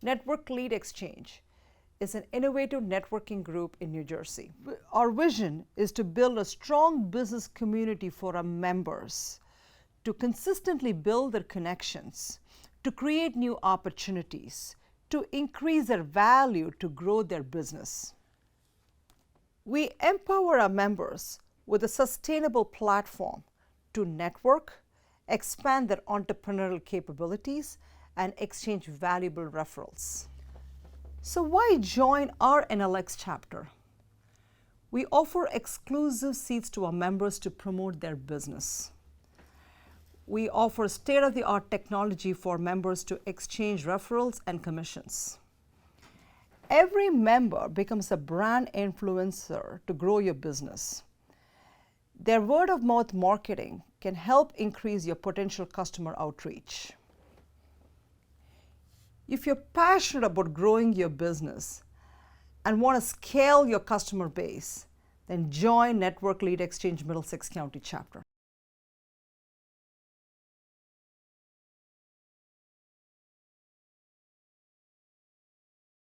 Network Lead Exchange is an innovative networking group in New Jersey. Our vision is to build a strong business community for our members, to consistently build their connections, to create new opportunities, to increase their value, to grow their business. We empower our members with a sustainable platform to network, expand their entrepreneurial capabilities, and exchange valuable referrals. So why join our NLX chapter? We offer exclusive seats to our members to promote their business. We offer state-of-the-art technology for members to exchange referrals and commissions. Every member becomes a brand influencer to grow your business. Their word-of-mouth marketing can help increase your potential customer outreach. If you're passionate about growing your business and want to scale your customer base, then join Network Lead Exchange Middlesex County chapter.